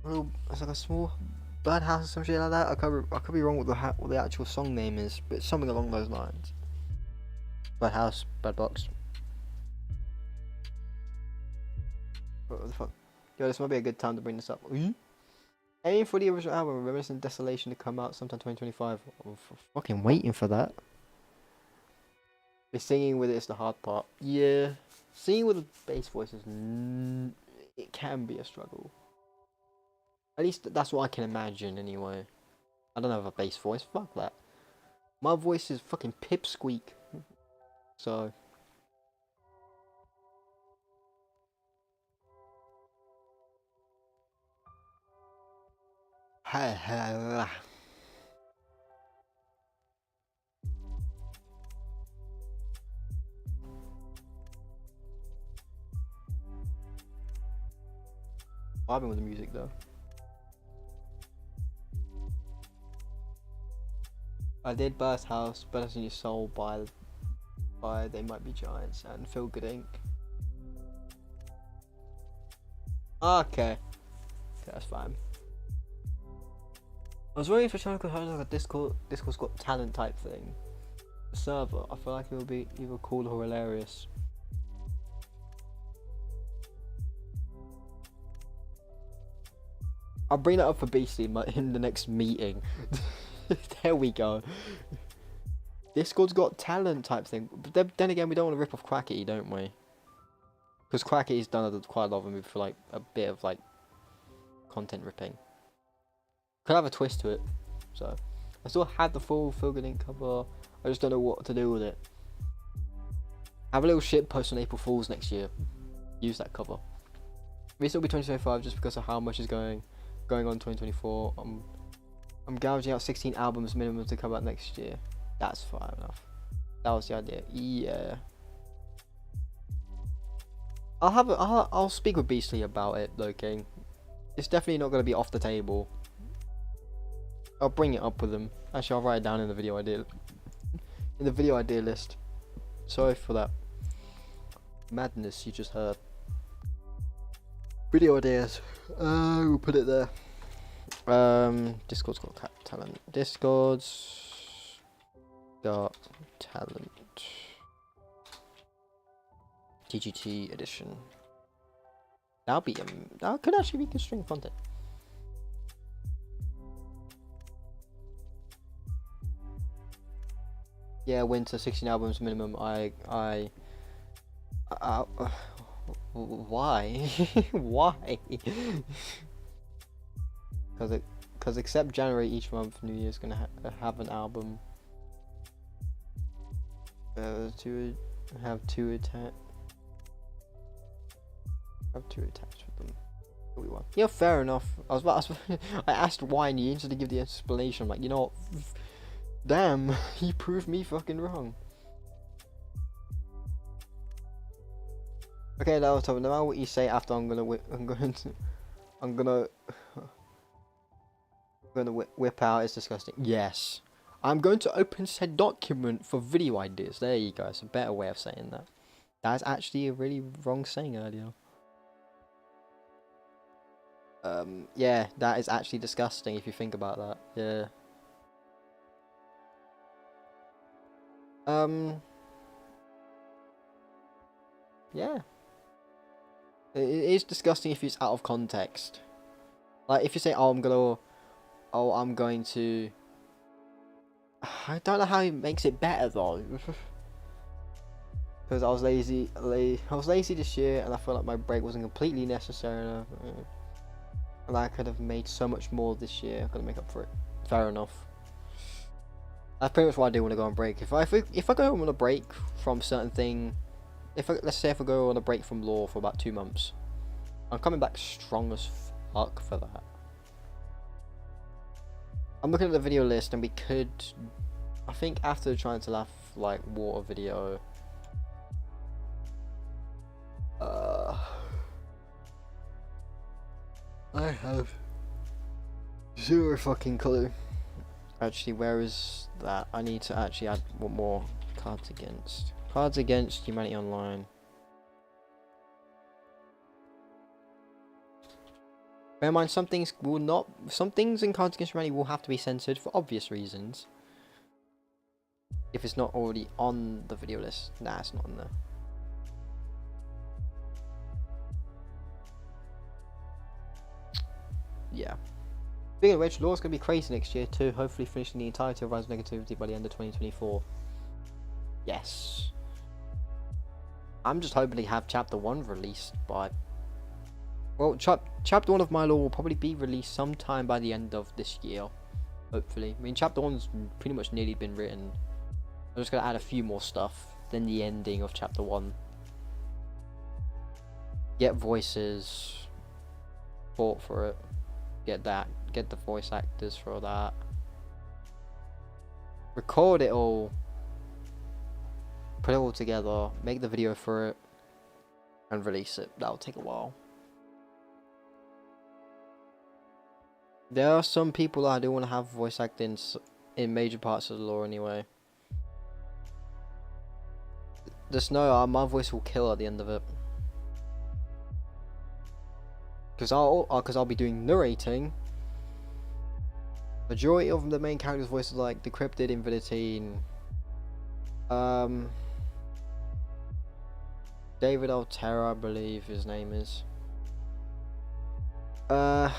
It's like a small birdhouse or some shit like that. I could be wrong with what the actual song name is, but it's something along those lines. Birdhouse, Birdbox. What the fuck? Yo, this might be a good time to bring this up. Aiming for the original album, Reminiscent Desolation, to come out sometime 2025. I'm fucking waiting for that. The singing with it is the hard part. Yeah. Singing with a bass voice is... it can be a struggle. At least that's what I can imagine anyway. I don't have a bass voice. Fuck that. My voice is fucking pipsqueak. So... I've been with the music though. I did Burst House, Better Than Your Soul by They Might Be Giants and Feel Good Inc. Okay, that's fine. I was wondering if a channel could have like a Discord's Got Talent type thing. A server. I feel like it would be either cool or hilarious. I'll bring that up for BC in the next meeting. There we go. Discord's Got Talent type thing. But then again, we don't want to rip off Quackity, don't we? Because Quackity's done quite a lot of them for like a bit of like content ripping. Could have a twist to it. So I still had the full Feel Good Inc cover. I just don't know what to do with it. Have a little shit post on April Fools next year. Use that cover. Maybe it'll be 2025 just because of how much is going on in 2024. I'm gouging out 16 albums minimum to come out next year. That's fine enough. That was the idea. Yeah. I'll speak with Beastly about it though, King. It's definitely not going to be off the table. I'll bring it up with them. Actually, I'll write it down in the video idea. In the video idea list. Sorry for that madness you just heard. Video ideas. We'll put it there. Discord's got talent. Discord's got talent. TGT edition. That could actually be good string content. Yeah, winter 16 albums minimum. Why? Why? Because except January each month, New Year's gonna have an album. Have two attached with them. Yeah, fair enough. I asked why, and you needed to give the explanation. I'm like, you know what? Damn, he proved me fucking wrong. Okay, that was tough. No matter what you say after, I'm gonna whip out. It's disgusting. Yes, I'm going to open said document for video ideas. There you go. It's a better way of saying that. That's actually a really wrong saying earlier. Yeah, that is actually disgusting if you think about that. Yeah. Yeah. It is disgusting if it's out of context. Like if you say, I'm going to. I don't know how he makes it better though. Because I was lazy. I was lazy this year, and I felt like my break wasn't completely necessary. And I could have made so much more this year. I could make up for it. Fair enough. That's pretty much why I do want to go on break. If I go on a break from certain thing, let's say if I go on a break from law for about 2 months, I'm coming back strong as fuck for that. I'm looking at the video list, and we could, I think after trying to laugh like water video, I have zero fucking clue. Actually, where is that? I need to actually add one more. Cards Against Humanity Online. Bear in mind, some things in Cards Against Humanity will have to be censored for obvious reasons. If it's not already on the video list. Nah, it's not on there. Yeah. Speaking of which, law's going to be crazy next year too, hopefully finishing the entirety of Rise of Negativity by the end of 2024. Yes. I'm just hoping to have Chapter 1 released by... Well, Chapter 1 of My Law will probably be released sometime by the end of this year. Hopefully. I mean, Chapter 1's pretty much nearly been written. I'm just going to add a few more stuff than the ending of Chapter 1. Get voices. Fought for it. Get the voice actors for that. Record it all. Put it all together. Make the video for it. And release it. That'll take a while. There are some people that I do want to have voice acting in major parts of the lore anyway. Just know my voice will kill at the end of it. Because I'll be doing narrating. Majority of the main characters' voices, like Decrypted, Inviditine, David Altera, I believe his name is. I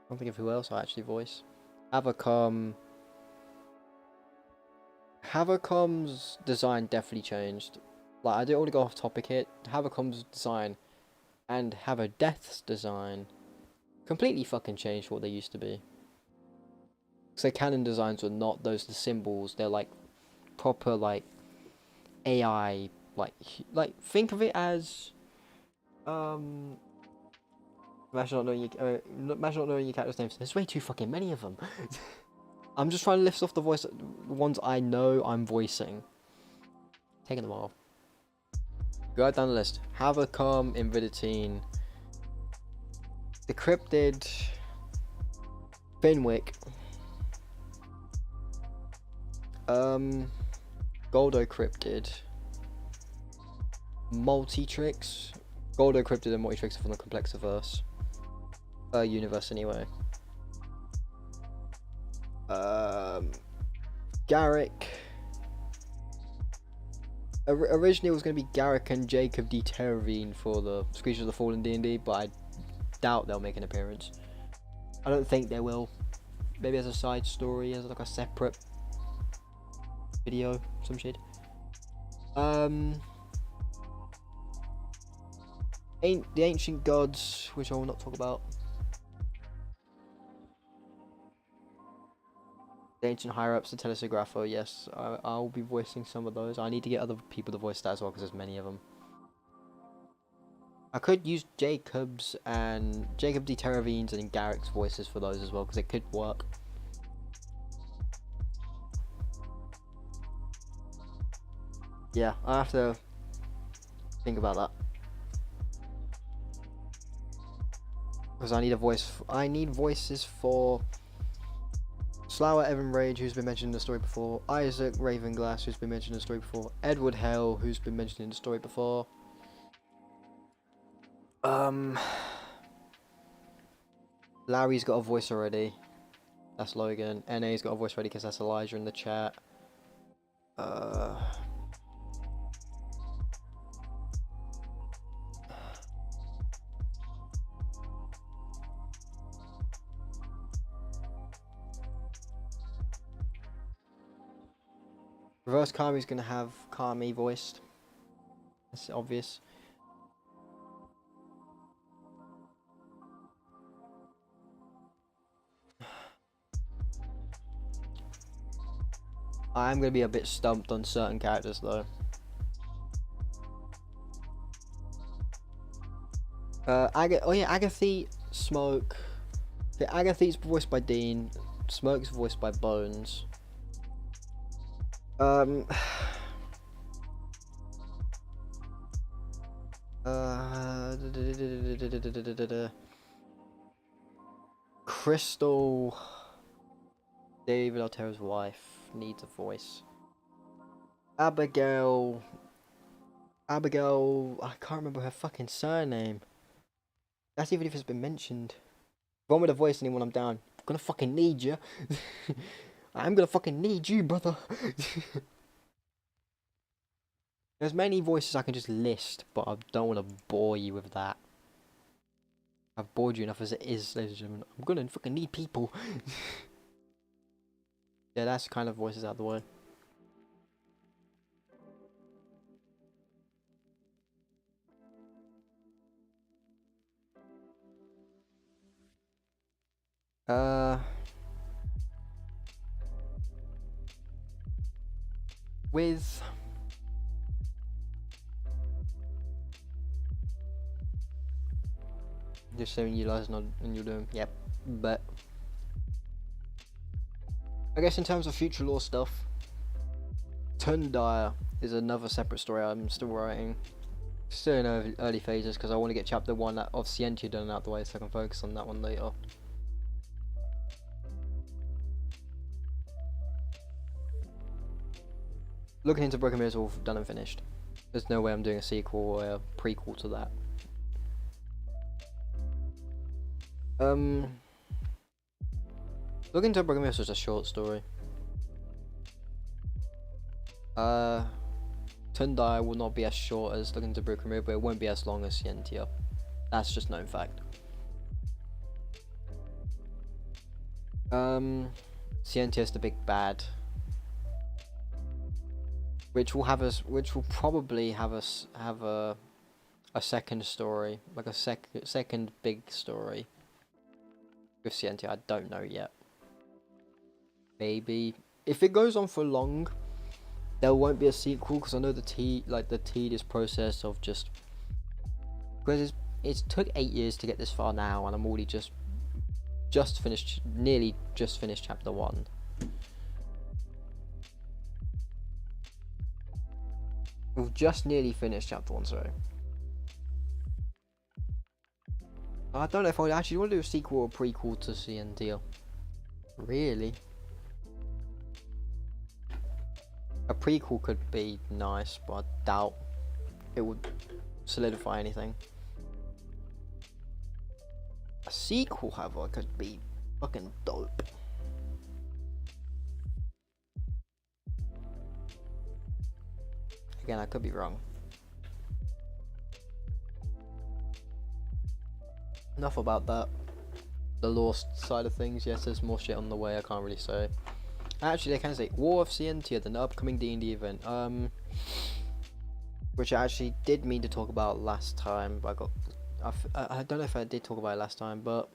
don't think of who else I actually voice. Havocom's design definitely changed. Like, I don't want to go off topic here. Havocom's design and Death's design completely fucking changed what they used to be. So canon designs were not the symbols. They're like proper like AI. Like think of it as imagine not knowing your character's names. There's way too fucking many of them. I'm just trying to lift off the ones I know I'm voicing. Taking them off. Go down the list. Havocom, Inviditine, Decrypted, Finwick. Goldo Cryptid. Multi-Tricks. Goldo Cryptid and Multi-Tricks are from the Complexiverse. Universe anyway. Garrick. Originally it was going to be Garrick and Jacob D. Terravine for the Screeches of the Fallen D&D, but I doubt they'll make an appearance. I don't think they will. Maybe as a side story, as like a separate video, some shit. The Ancient Gods, which I will not talk about. The Ancient Higher-Ups, the Telesigrapho, yes, I'll be voicing some of those. I need to get other people to voice that as well, because there's many of them. I could use Jacob's and Jacob D. Terravine's and Garrick's voices for those as well, because it could work. Yeah, I have to think about that. Because I need a voice. I need voices for Slower Evan Rage, who's been mentioned in the story before. Isaac Ravenglass, who's been mentioned in the story before. Edward Hale, who's been mentioned in the story before. Larry's got a voice already. That's Logan. NA's got a voice already because that's Elijah in the chat. Reverse Kami's gonna have Kami voiced. That's obvious. I am gonna be a bit stumped on certain characters though. Agathe, Smoke. Okay, Agathe's voiced by Dean. Smoke's voiced by Bones. Crystal, David Altera's wife, needs a voice. Abigail, I can't remember her fucking surname. That's even if it's been mentioned. If I'm with a voice anyone, I'm down. I'm gonna fucking need you. I'm gonna fucking need you, brother. There's many voices I can just list, but I don't want to bore you with that. I've bored you enough as it is, ladies and gentlemen. I'm gonna fucking need people. Yeah, that's kind of voices out of the way. With just saying you guys not and you're doing, yep, but I guess in terms of future lore stuff, Tundire is another separate story I'm still writing. Still in early phases because I want to get chapter 1 of Scientia done out the way so I can focus on that one later. Looking into Broken Mirror is all done and finished. There's no way I'm doing a sequel or a prequel to that. Looking into Broken Mirror is a short story. Tundai will not be as short as Looking into Broken Mirror, but it won't be as long as Scientia. That's just known fact. Scientia is the big bad, which will probably have a second story, like a second big story with Scientia. I don't know yet. Maybe if it goes on for long, there won't be a sequel because I know the tedious process of just because it's took 8 years to get this far now, and I'm already nearly just finished chapter 1. We've just nearly finished chapter 1, sorry. I don't know if I actually want to do a sequel or prequel to Scientia. Really? A prequel could be nice, but I doubt it would solidify anything. A sequel, however, could be fucking dope. Again, I could be wrong. Enough about that. The Lost side of things. Yes, there's more shit on the way. I can't really say. Actually, I can say War of Scientia, the upcoming D&D event. Which I actually did mean to talk about last time, but I don't know if I did talk about it last time, but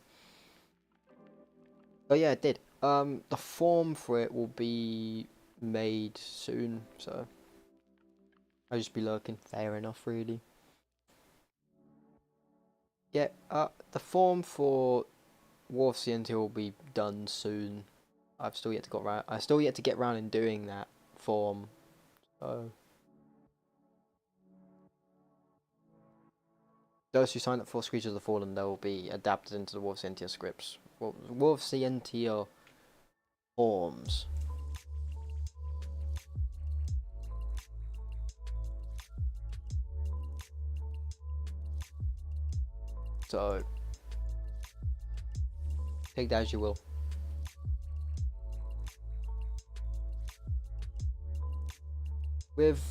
yeah, it did. The form for it will be made soon, so I'll just be lurking. Fair enough, really. Yeah, the form for War of Scientia will be done soon. I still yet to get around in doing that form. So those who sign up for Screeches of the Fallen, they will be adapted into the War of Scientia scripts. War of Scientia forms. So take that as you will. With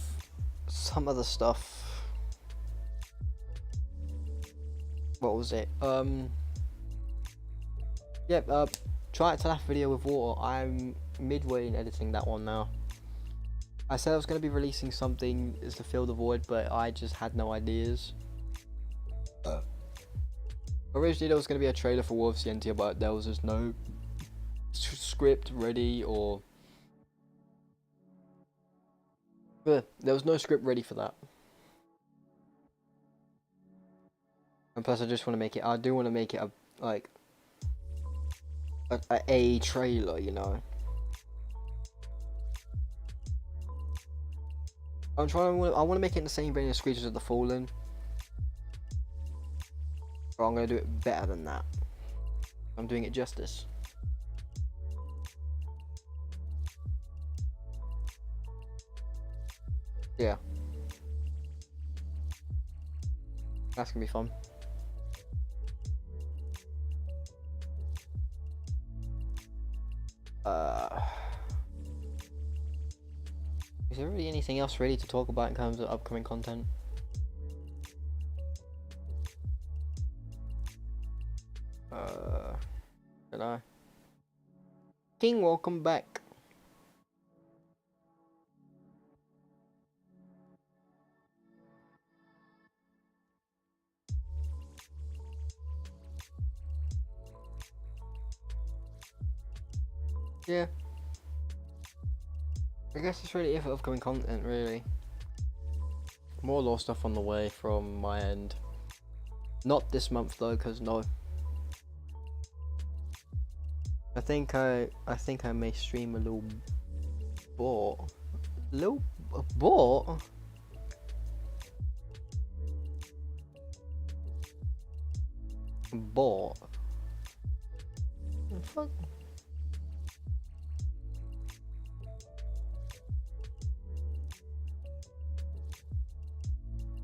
some other stuff. What was it? Yep, try it to laugh video with water. I'm midway in editing that one now. I said I was going to be releasing something as to fill the void, but I just had no ideas. Originally there was going to be a trailer for War of Scientia, but there was just no script ready, or there was no script ready for that. And plus I just want to make it, I do want to make it a trailer, you know. I want to make it in the same vein as Screeches of the Fallen. But I'm going to do it better than that. I'm doing it justice. Yeah. That's going to be fun. Is there really anything else ready to talk about in terms of upcoming content? Don't know. King, welcome back. Yeah. I guess it's really it for upcoming content, really. More law stuff on the way from my end. Not this month though, cause no. I think I may stream a little bot. Little bot? Bot. The fuck?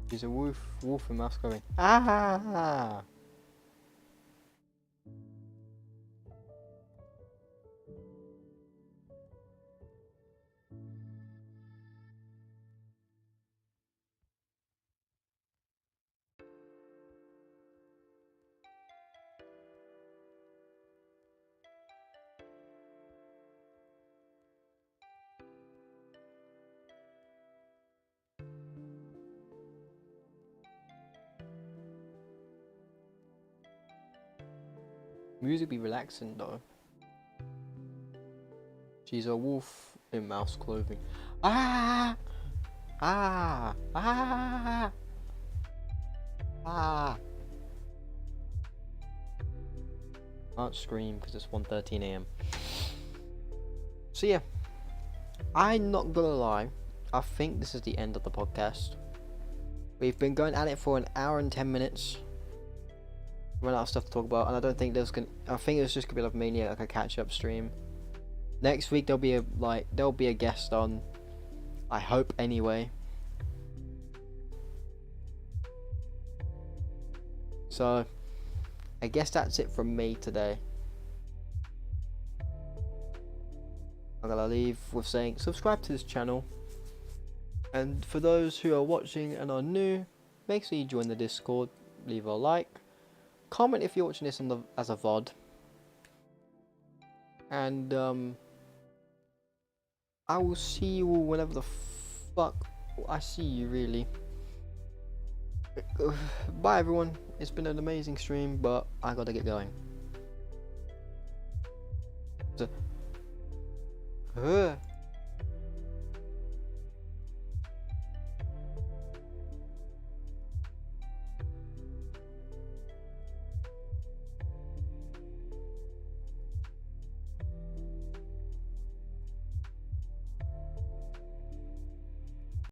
There's a wolf and mouse going. Ah! Music be relaxing though. She's a wolf in mouse clothing. Ah! Ah! Ah! Ah! Can't scream because it's 1:13 AM. So yeah, I'm not gonna lie, I think this is the end of the podcast. We've been going at it for an hour and 10 minutes. run out of stuff to talk about, and I don't think there's gonna. I think it's just gonna be like mainly like a catch-up stream. Next week there'll be a guest on. I hope anyway. So, I guess that's it from me today. I'm gonna leave with saying subscribe to this channel, and for those who are watching and are new, make sure you join the Discord, leave a like, comment if you're watching this as a VOD, and I will see you all whenever the fuck I see you, really. Bye everyone, it's been an amazing stream, but I gotta get going. So,